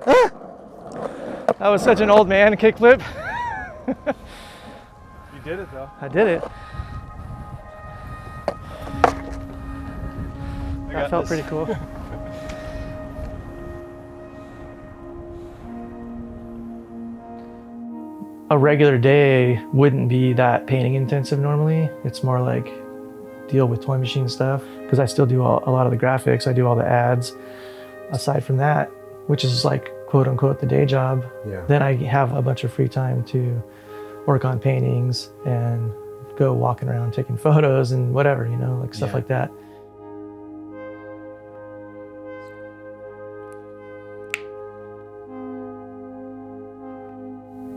Ah! That was such an old man kickflip. You did it though. I did it. That felt pretty cool. A regular day wouldn't be that painting intensive normally. It's more like deal with toy machine stuff because I still do a lot of the graphics. I do all the ads. Aside from that, which is like quote unquote the day job, then I have a bunch of free time to work on paintings and go walking around taking photos and whatever, you know, like stuff like that.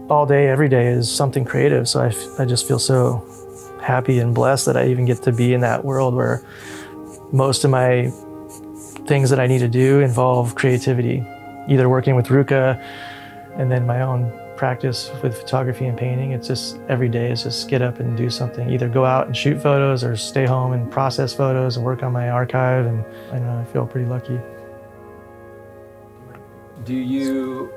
All day, every day is something creative. So I just feel so happy and blessed that I even get to be in that world where most of my things that I need to do involve creativity, either working with Ruka and then my own practice with photography and painting. It's just every day is just get up and do something, either go out and shoot photos or stay home and process photos and work on my archive. And I know I feel pretty lucky. Do you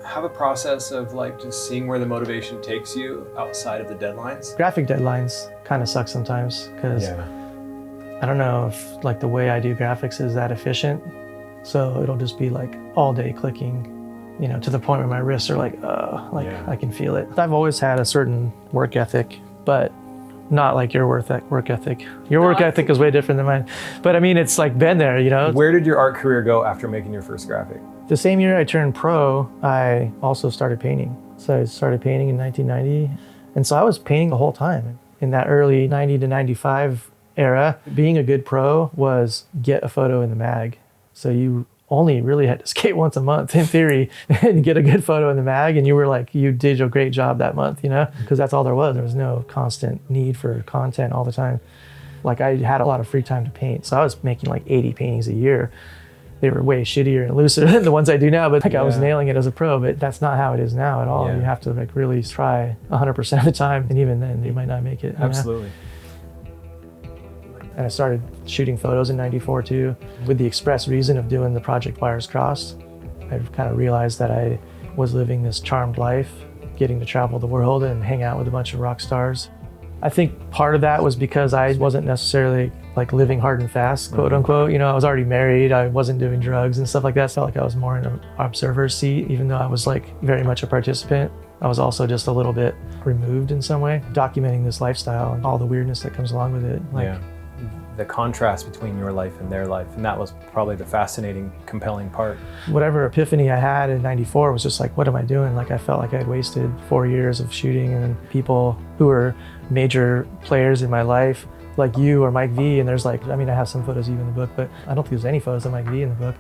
have a process of like just seeing where the motivation takes you outside of the deadlines? Graphic deadlines kind of suck sometimes because I don't know if like the way I do graphics is that efficient. So it'll just be like all day clicking, you know, to the point where my wrists are like, I can feel it. I've always had a certain work ethic, but not like your work ethic. Your work ethic is way different than mine. But I mean, it's like been there, you know? Where did your art career go after making your first graphic? The same year I turned pro, I also started painting. So I started painting in 1990. And so I was painting the whole time. In that early 90 to 95 era, being a good pro was get a photo in the mag. So you only really had to skate once a month in theory and get a good photo in the mag. And you were like, you did a great job that month, you know, because that's all there was. There was no constant need for content all the time. Like I had a lot of free time to paint. So I was making like 80 paintings a year. They were way shittier and looser than the ones I do now, but like I was nailing it as a pro, but that's not how it is now at all. You have to like really try 100% of the time. And even then you might not make it. Absolutely. And I started shooting photos in 94 too, with the express reason of doing the Project Wires Crossed. I kind of realized that I was living this charmed life, getting to travel the world and hang out with a bunch of rock stars. I think part of that was because I wasn't necessarily like living hard and fast, quote unquote. You know, I was already married, I wasn't doing drugs and stuff like that. Felt like I was more in an observer's seat, even though I was like very much a participant. I was also just a little bit removed in some way, documenting this lifestyle and all the weirdness that comes along with it. Like, the contrast between your life and their life. And that was probably the fascinating, compelling part. Whatever epiphany I had in 94 was just like, what am I doing? Like I felt like I had wasted 4 years of shooting, and people who were major players in my life, like you or Mike V, and there's like, I mean, I have some photos of you in the book, but I don't think there's any photos of Mike V in the book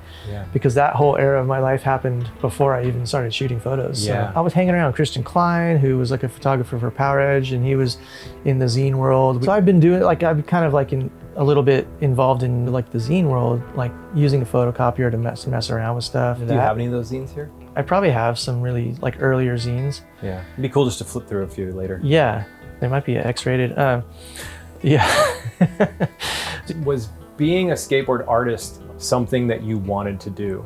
because that whole era of my life happened before I even started shooting photos. So I was hanging around Christian Klein, who was like a photographer for Power Edge, and he was in the zine world. So I've been doing, like, I'm kind of like a little bit involved in like the zine world, like using a photocopier to mess around with stuff. Do you have any of those zines here? I probably have some really like earlier zines. Yeah, it'd be cool just to flip through a few later. Yeah, they might be X-rated. Was being a skateboard artist something that you wanted to do?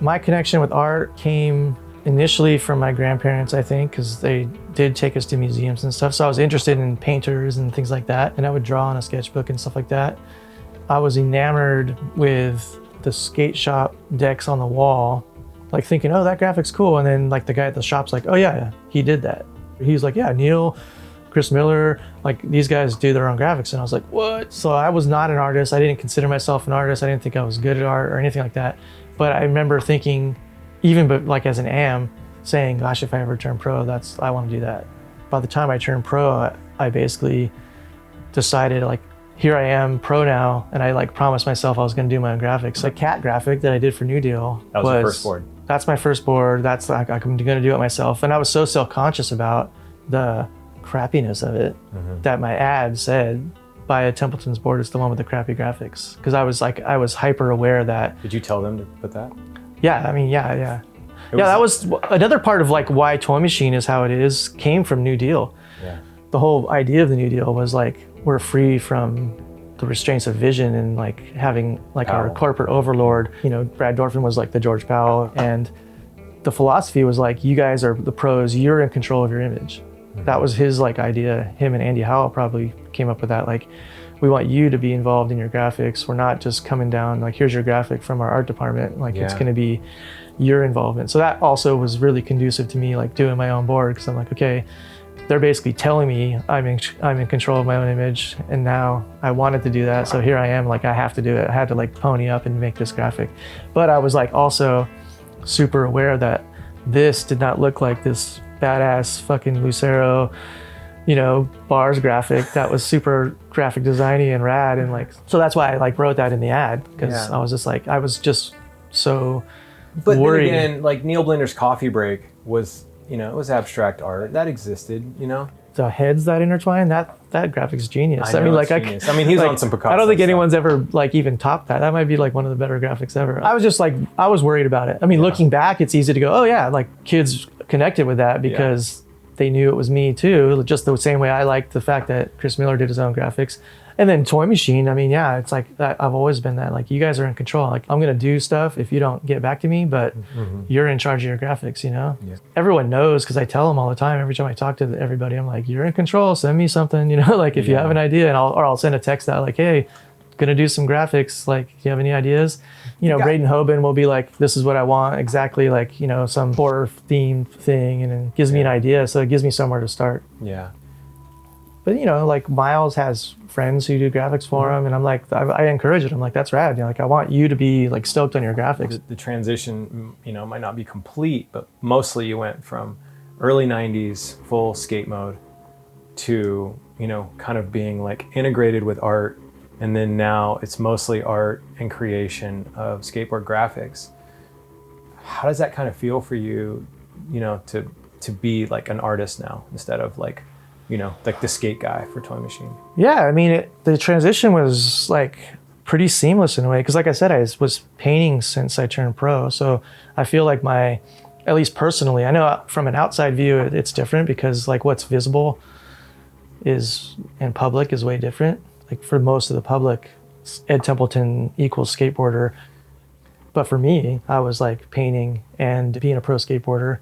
My connection with art came initially from my grandparents, I think, because they did take us to museums and stuff. So I was interested in painters and things like that. And I would draw on a sketchbook and stuff like that. I was enamored with the skate shop decks on the wall, like thinking, oh, that graphic's cool. And then like the guy at the shop's like, oh yeah, he did that. He was like, yeah, Neil, Chris Miller, like these guys do their own graphics. And I was like, what? So I was not an artist. I didn't consider myself an artist. I didn't think I was good at art or anything like that. But I remember thinking, but like as an AM, saying, gosh, if I ever turn pro, I want to do that. By the time I turned pro, I basically decided like, here I am pro now. And I like promised myself I was going to do my own graphics. The cat graphic that I did for New Deal that was your first board. That's my first board. That's like, I'm going to do it myself. And I was so self-conscious about the crappiness of it that my ad said, buy a Templeton's board, it's the one with the crappy graphics. Because I was hyper aware that. Did you tell them to put that? Yeah, I mean, yeah, that was another part of like why Toy Machine is how it is, came from New Deal. The whole idea of the New Deal was like, we're free from the restraints of vision and like having like our Powell. corporate overlord, you know, Brad Dorfman was like the George Powell, and the philosophy was like, you guys are the pros, you're in control of your image. That was his like idea. Him and Andy Howell probably came up with that. Like, we want you to be involved in your graphics. We're not just coming down like, here's your graphic from our art department. Like, it's going to be your involvement. So that also was really conducive to me like doing my own board, because I'm like, okay, they're basically telling me I'm in control of my own image, and now I wanted to do that. So here I am, like, I have to do it. I had to like pony up and make this graphic. But I was like also super aware that this did not look like this badass fucking Lucero, you know, bars graphic that was super graphic designy and rad, and like, so that's why I like wrote that in the ad, because I was just like, I was just so worried. Then again, like Neil Blinder's Coffee Break was, you know, it was abstract art that existed, you know. The heads that intertwine, that graphic's genius. I mean, like, genius. I mean, he's like, on some Picasso I don't think stuff. anyone's ever like even topped that. That might be like one of the better graphics ever. I was just like, I was worried about it. I mean, looking back, it's easy to go, oh yeah, like kids connected with that because they knew it was me too, just the same way I liked the fact that Chris Miller did his own graphics. And then Toy Machine, I mean, yeah, it's like that. I've always been that, like, you guys are in control. Like, I'm gonna do stuff if you don't get back to me, but you're in charge of your graphics, you know? Yeah. Everyone knows, because I tell them all the time, every time I talk to everybody, I'm like, you're in control, send me something, you know? Like, if you have an idea, and I'll send a text out like, hey, gonna do some graphics, like, do you have any ideas? You know, Braden Hoban will be like, this is what I want, exactly, like, you know, some horror themed thing, and it gives me an idea, so it gives me somewhere to start. Yeah. But, you know, like, Miles has friends who do graphics for him, and I'm like, I encourage it. I'm like, that's rad. You know, like, I want you to be like stoked on your graphics. The transition, you know, might not be complete, but mostly you went from early 90s full skate mode to, you know, kind of being like integrated with art, and then now it's mostly art and creation of skateboard graphics. How does that kind of feel for you, you know, to be like an artist now instead of like, you know, like the skate guy for Toy Machine? Yeah, I mean, the transition was like pretty seamless in a way, because like I said, I was painting since I turned pro. So I feel like at least personally, I know from an outside view, it's different, because like what's visible is in public is way different. Like for most of the public, Ed Templeton equals skateboarder. But for me, I was like painting and being a pro skateboarder.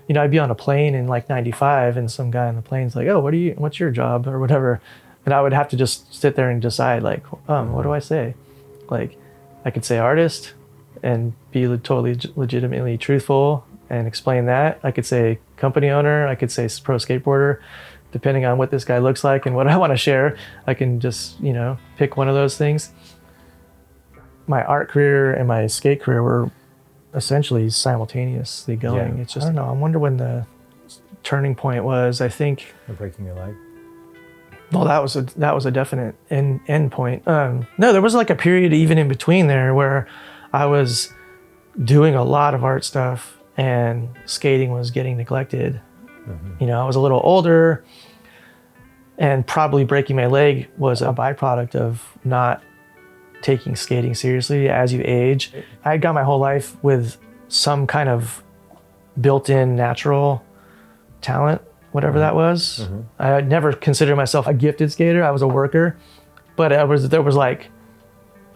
You know, I'd be on a plane in like 95, and some guy on the plane's like, oh, what's your job or whatever. And I would have to just sit there and decide like, what do I say? Like, I could say artist and be totally legitimately truthful and explain that. I could say company owner, I could say pro skateboarder, depending on what this guy looks like and what I want to share. I can just, you know, pick one of those things. My art career and my skate career were essentially simultaneously going. It's just, I don't know, I wonder when the turning point was. I think Breaking your leg. Well, that was a definite end point. No, there was like a period even in between there where I was doing a lot of art stuff and skating was getting neglected. You know, I was a little older, and probably breaking my leg was a byproduct of not taking skating seriously as you age. I had gone my whole life with some kind of built-in natural talent, whatever that was. I had never considered myself a gifted skater. I was a worker, but there was like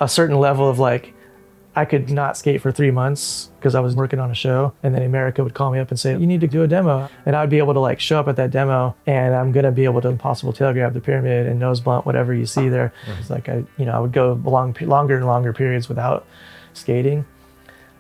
a certain level of like, I could not skate for 3 months because I was working on a show, and then America would call me up and say, you need to do a demo. And I'd be able to like show up at that demo, and I'm gonna be able to impossible tail grab the pyramid and nose blunt, whatever you see there. It's like, I would go longer and longer periods without skating.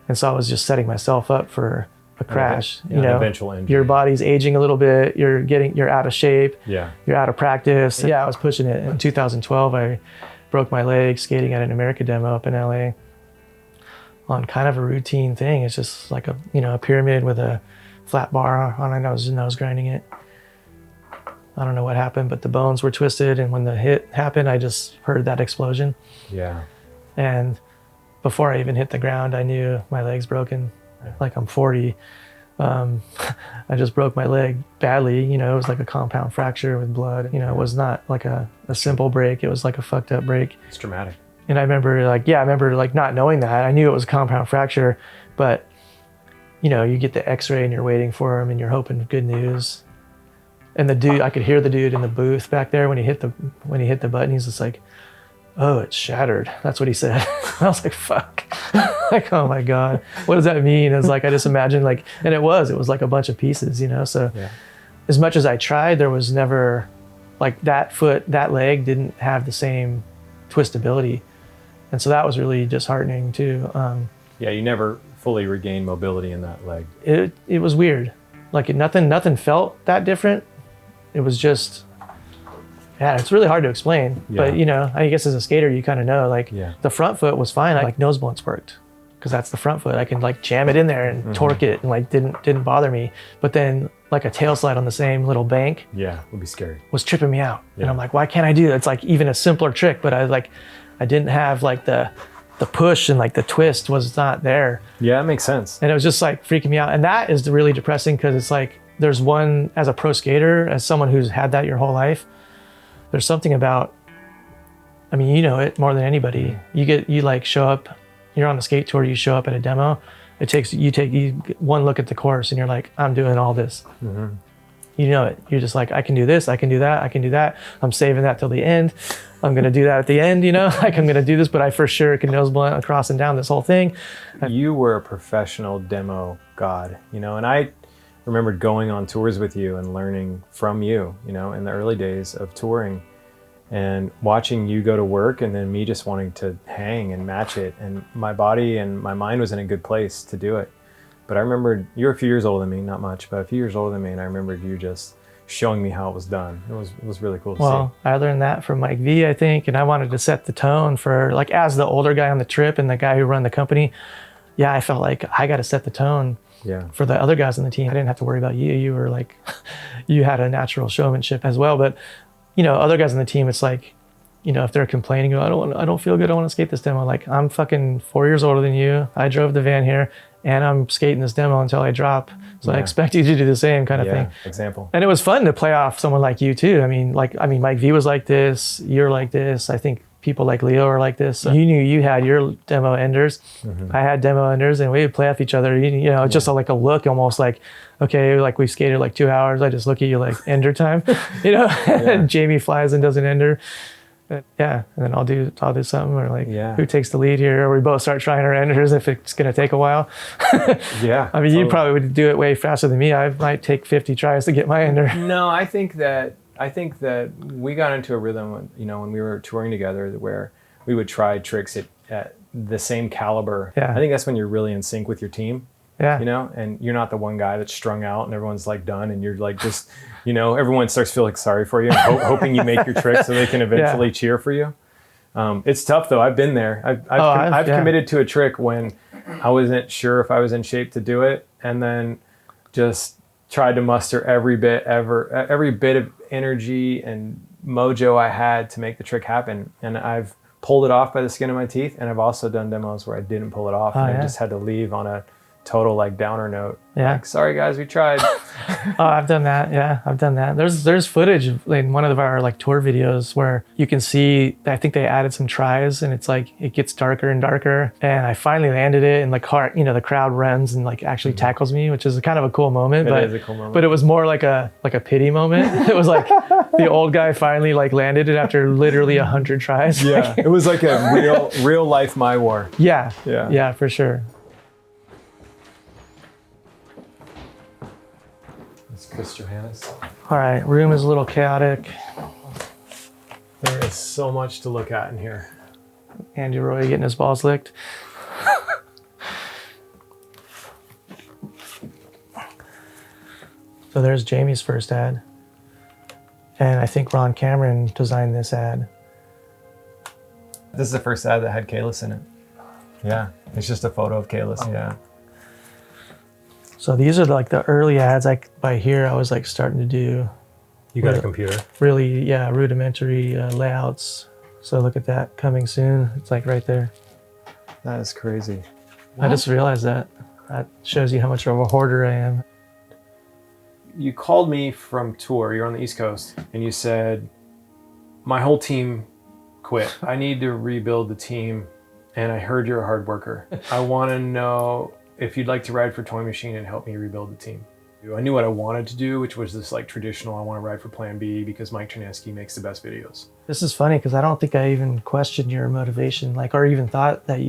And so I was just setting myself up for a crash. An eventual injury. Your body's aging a little bit, you're out of shape, you're out of practice. I was pushing it. In 2012, I broke my leg skating at an America demo up in LA. On kind of a routine thing. It's just like a pyramid with a flat bar on it. I was nose grinding it. I don't know what happened, but the bones were twisted, and when the hit happened, I just heard that explosion. Yeah. And before I even hit the ground, I knew my leg's broken. Like, I'm 40. I just broke my leg badly. It was like a compound fracture with blood. It was not like a simple break. It was like a fucked up break. It's traumatic. And I remember not knowing that. I knew it was a compound fracture, but you get the x-ray and you're waiting for him and you're hoping for good news. And the dude, I could hear the dude in the booth back there when he hit the button. He's just like, oh, it's shattered. That's what he said. I was like, fuck. Like, oh my God, what does that mean? It's like, I just imagined like, and it was like a bunch of pieces, you know? So as much as I tried, there was never like that leg didn't have the same twistability. And so that was really disheartening too. Yeah, you never fully regained mobility in that leg. It was weird. Like nothing felt that different. It was just, yeah, it's really hard to explain. Yeah. But you know, I guess as a skater, you kind of know, like the front foot was fine. Like nose blunts worked because that's the front foot. I can like jam it in there and torque it and like didn't bother me. But then like a tail slide on the same little bank. Yeah, would be scary. Was tripping me out. Yeah. And I'm like, why can't I do that? It's like even a simpler trick, but I didn't have like the push and like the twist was not there. Yeah, that makes sense. And it was just like freaking me out. And that is really depressing because it's like, there's one, as a pro skater, as someone who's had that your whole life, there's something about, I mean, you know it more than anybody. You like show up, you're on a skate tour, you show up at a demo, you take one look at the course and you're like, I'm doing all this. Mm-hmm. You know it. You're just like, I can do this, I can do that, I can do that. I'm saving that till the end. I'm going to do that at the end, you know, like I'm going to do this, but I for sure can nose blunt across and down this whole thing. You were a professional demo god, you know, and I remember going on tours with you and learning from you, you know, in the early days of touring and watching you go to work and then me just wanting to hang and match it. And my body and my mind was in a good place to do it. But I remember you were a few years older than me, not much, but a few years older than me. And I remembered you just showing me how it was done. It was really cool to see. Well, I learned that from Mike V, I think, and I wanted to set the tone for, like, as the older guy on the trip and the guy who run the company, yeah, I felt like I got to set the tone for the other guys on the team. I didn't have to worry about you. You were like, you had a natural showmanship as well. But, you know, other guys on the team, it's like, you know, if they're complaining, I don't feel good, I want to skate this demo. Like, I'm fucking 4 years older than you. I drove the van here and I'm skating this demo until I drop. So I expect you to do the same kind of thing. Example. And it was fun to play off someone like you too. I mean, Mike V was like this, you're like this. I think people like Leo are like this. So you knew you had your demo enders. Mm-hmm. I had demo enders and we would play off each other. You know, just like a look, almost like, okay, like we skated like 2 hours. I just look at you like ender time, you know, and Jamie flies and does an ender. Yeah, and then I'll do something, or like who takes the lead here, or we both start trying our enders if it's gonna take a while. Yeah, I mean, you probably would do it way faster than me. I might take 50 tries to get my ender. No, I think that we got into a rhythm when, you know, when we were touring together where we would try tricks at the same caliber. Yeah. I think that's when you're really in sync with your team. Yeah. You know, and you're not the one guy that's strung out and everyone's like done and you're like just, you know, everyone starts feeling sorry for you and hoping you make your trick so they can eventually cheer for you. It's tough though. I've been there. I've committed to a trick when I wasn't sure if I was in shape to do it, and then just tried to muster every bit of energy and mojo I had to make the trick happen. And I've pulled it off by the skin of my teeth. And I've also done demos where I didn't pull it off and I just had to leave on a total like downer note. Yeah. Like, sorry guys, we tried. I've done that. Yeah, I've done that. There's footage in one of our like tour videos where you can see, I think they added some tries and it's like, it gets darker and darker. And I finally landed it and the crowd runs and like actually tackles me, which is kind of a cool moment. It is a cool moment. But it was more like a pity moment. It was like the old guy finally like landed it after literally 100 tries. Yeah, it was like a real life My War. Yeah, for sure. Chris Johannes. All right, room is a little chaotic. There is so much to look at in here. Andy Roy getting his balls licked. So there's Jamie's first ad. And I think Ron Cameron designed this ad. This is the first ad that had Kalis in it. Yeah, it's just a photo of Kalis, yeah. So these are like the early ads. By here, I was like starting to do. You got a computer? Really, rudimentary layouts. So look at that, coming soon. It's like right there. That is crazy. What? I just realized that. That shows you how much of a hoarder I am. You called me from tour. You're on the East Coast, and you said, "My whole team quit. I need to rebuild the team, and I heard you're a hard worker. I want to know if you'd like to ride for Toy Machine and help me rebuild the team." I knew what I wanted to do, which was this like traditional, I want to ride for Plan B because Mike Chernesky makes the best videos. This is funny because I don't think I even questioned your motivation, like, or even thought that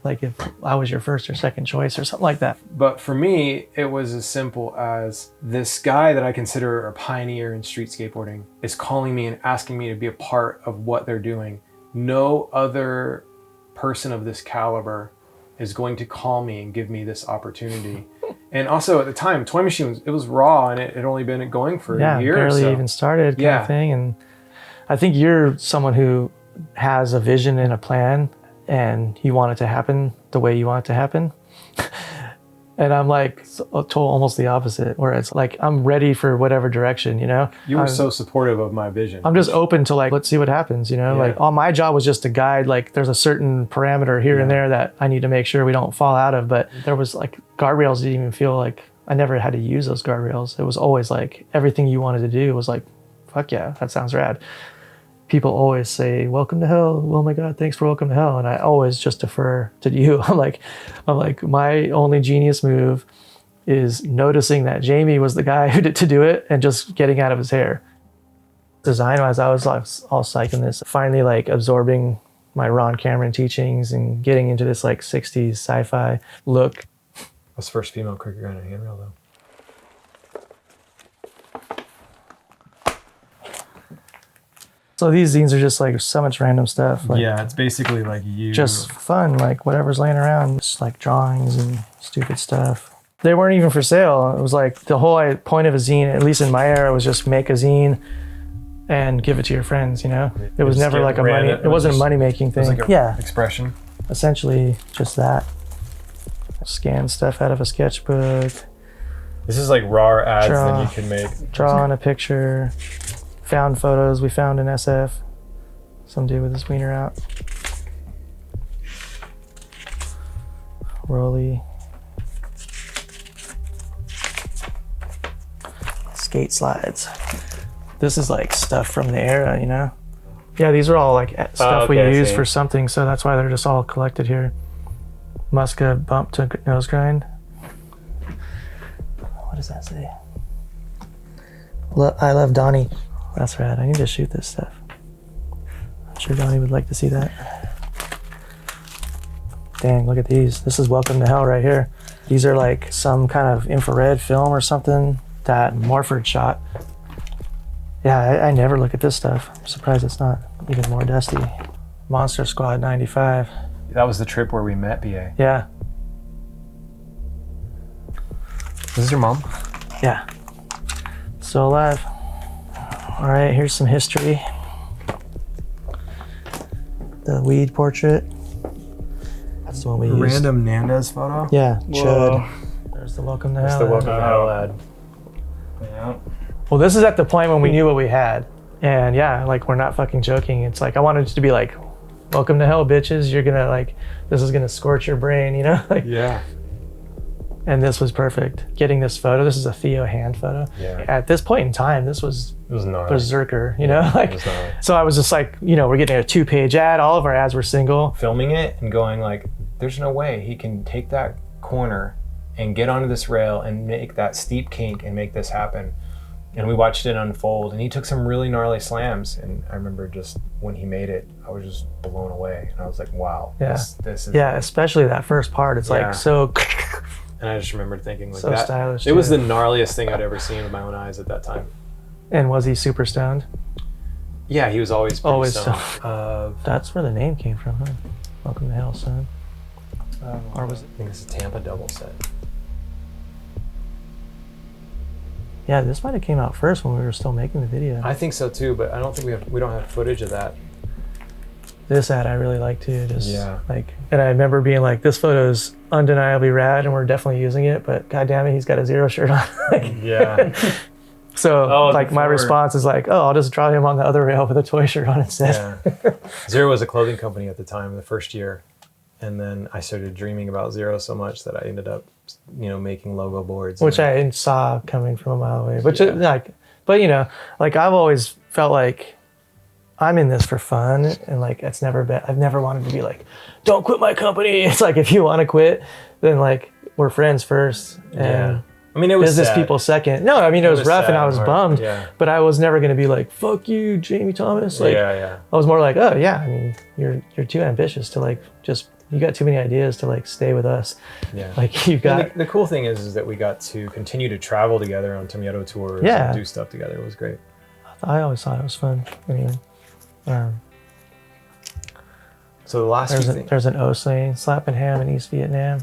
like if I was your first or second choice or something like that. But for me, it was as simple as this guy that I consider a pioneer in street skateboarding is calling me and asking me to be a part of what they're doing. No other person of this caliber is going to call me and give me this opportunity. And also at the time, Toy Machine it was raw and it had only been going for a year barely or so. Even started kind of thing. And I think you're someone who has a vision and a plan and you want it to happen the way you want it to happen. And I'm like almost the opposite, where it's like I'm ready for whatever direction, you know? You were so supportive of my vision. I'm just open to like, let's see what happens, you know? Like all my job was just to guide, like there's a certain parameter here and there that I need to make sure we don't fall out of. But there was like guardrails didn't even feel like I never had to use those guardrails. It was always like everything you wanted to do was like, fuck yeah, that sounds rad. People always say, welcome to hell. Oh my God, thanks for welcome to hell. And I always just defer to you. I'm like, my only genius move is noticing that Jamie was the guy who did to do it and just getting out of his hair. Design-wise, I was like all psyching this. Finally like absorbing my Ron Cameron teachings and getting into this like 60s sci-fi look. I was the first female cricket guy in a handrail though. So these zines are just like so much random stuff. Like, yeah, it's basically like you. Just fun, like whatever's laying around. Just like drawings and stupid stuff. They weren't even for sale. It was like the whole point of a zine, at least in my era, was just make a zine and give it to your friends, you know? It was never like a money, it wasn't a money-making thing. It was like a expression. Essentially just that. Scan stuff out of a sketchbook. This is like raw ads that you can make. Draw on a picture. Found photos we found in SF. Some dude with his wiener out. Rolly. Skate slides. This is like stuff from the era, you know? Yeah, these are all like stuff we use for something, so that's why they're just all collected here. Muska bump to nose grind. What does that say? I love Donnie. That's rad. I need to shoot this stuff. I'm sure Donnie would like to see that. Dang, look at these. This is Welcome to Hell right here. These are like some kind of infrared film or something that Morford shot. Yeah, I never look at this stuff. I'm surprised it's not even more dusty. Monster Squad 95. That was the trip where we met, BA. Yeah. This is your mom? Yeah. Still alive. All right, here's some history. The weed portrait. That's the one we used. Random Nandez photo? Yeah, Whoa. Chud. There's the Welcome to Hell. That's the Welcome to Hell ad. Yeah. Well, this is at the point when we knew what we had. And yeah, like we're not fucking joking. It's like, I wanted it to be like, welcome to hell, bitches. You're gonna like, this is gonna scorch your brain, you know? Like, yeah. And this was perfect. Getting this photo, this is a Theo hand photo. Yeah. At this point in time, this was berserker, you know? Like, so I was just like, you know, we're getting a 2-page ad. All of our ads were single. Filming it and going like, there's no way he can take that corner and get onto this rail and make that steep kink and make this happen. And we watched it unfold, and he took some really gnarly slams. And I remember just when he made it, I was just blown away. And I was like, wow, this is... Yeah, especially that first part. It's like so... And I just remember thinking like so that. Stylish, it was the gnarliest thing I'd ever seen with my own eyes at that time. And was he super stoned? Yeah, he was always pretty stoned. That's where the name came from, huh? Welcome to Hell, son. Or was it? I think it's a Tampa double set. Yeah, this might have came out first when we were still making the video. I think so too, but I don't think we don't have footage of that. This ad I really like too. Just like, and I remember being like, this photo is undeniably rad, and we're definitely using it. But goddamn it, he's got a Zero shirt on. Yeah. So like my response is like, oh, I'll just draw him on the other rail with a toy shirt on instead. Yeah. Zero was a clothing company at the time, the first year, and then I started dreaming about Zero so much that I ended up, you know, making logo boards, which I saw coming from a mile away. Which like, but you know, like I've always felt like I'm in this for fun, and like it's never been. I've never wanted to be like, don't quit my company. It's like if you want to quit, then like we're friends first, and I mean, it was business sad. people second. No, I mean, it was rough sad and I was hard. bummed, Yeah. but I was never going to be like, fuck you, Jamie Thomas. Like, yeah. I was more like, oh yeah, I mean, you're too ambitious to like, just, you got too many ideas to like stay with us. Yeah. Like you got. The cool thing is that we got to continue to travel together on Tomieto tours Yeah. and do stuff together. It was great. I always thought it was fun. Anyway. So the last few things. There's an O lane, slapping ham in East Vietnam.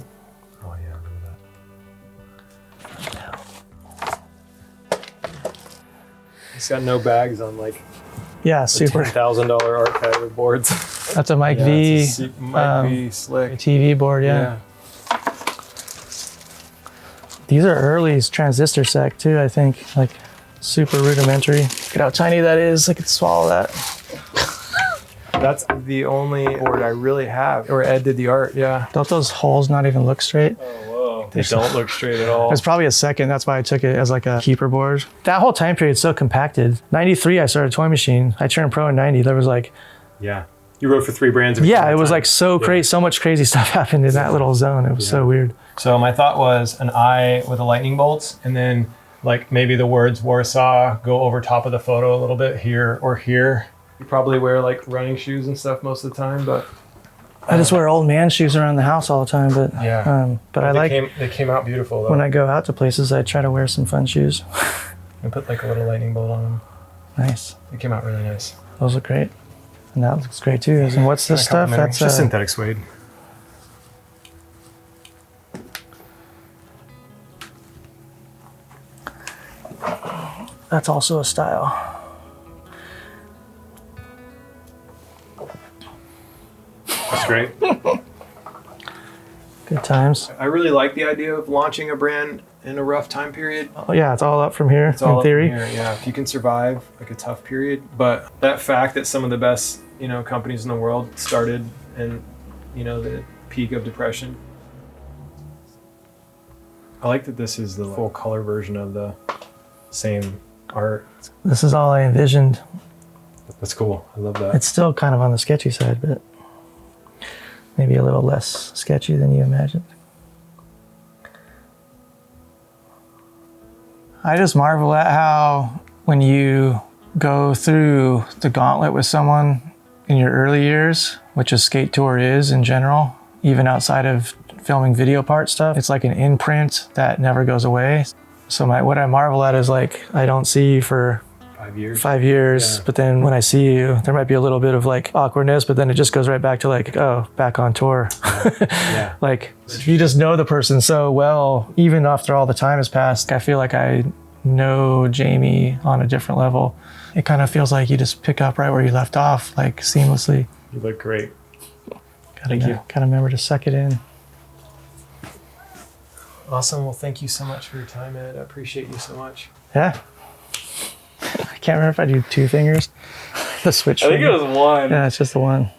Oh yeah, I remember that. He's got no bags on like Yeah, super. $10,000 archive boards. That's a Mike Yeah, V. it's a Mike V slick. TV board, yeah. These are early transistor sec too, I think. Like super rudimentary. Look at how tiny that is. I could swallow that. That's the only board I really have. Or Ed did the art, yeah. Don't those holes not even look straight? Oh, whoa. They don't look straight at all. It was probably a second. That's why I took it as like a keeper board. That whole time period is so compacted. 93, I started Toy Machine. I turned pro in 90. There was like, Yeah. You wrote for 3 brands. yeah, it was like so crazy. So much crazy stuff happened in that little zone. It was so weird. So my thought was an eye with the lightning bolts, and then like maybe the words Warsaw go over top of the photo a little bit here or here. You probably wear like running shoes and stuff most of the time, but I just wear old man shoes around the house all the time. But yeah, but I like they came out beautiful though. when I go out to places, I try to wear some fun shoes. And put like a little lightning bolt on them. Nice. They came out really nice. Those look great. And that looks great too. And what's this stuff? That's just synthetic suede. That's also a style. That's great. Good times. I really like the idea of launching a brand in a rough time period. Oh yeah, it's all up from here It's all in theory. up in here, yeah. If you can survive like a tough period, but that fact that some of the best, companies in the world started in, the peak of depression. I like that this is the full color version of the same art. This is all I envisioned. That's cool. I love that. It's still kind of on the sketchy side, but maybe a little less sketchy than you imagined. I just marvel at how when you go through the gauntlet with someone in your early years, which a skate tour is in general, even outside of filming video part stuff, it's like an imprint that never goes away. So what I marvel at is like, I don't see you for 5 years. 5 years, Yeah. but then when I see you, there might be a little bit of like awkwardness, but then it just goes right back to like, oh, back on tour. Yeah. Like you just know the person so well, even after all the time has passed. I feel like I know Jamie on a different level. It kind of feels like you just pick up right where you left off, like seamlessly. You look great. Thank you. Gotta remember to suck it in. Awesome. Well, thank you so much for your time, Ed. I appreciate you so much. Yeah. I can't remember if I do 2 fingers. The switch. I think it was 1. Yeah, it's just the one.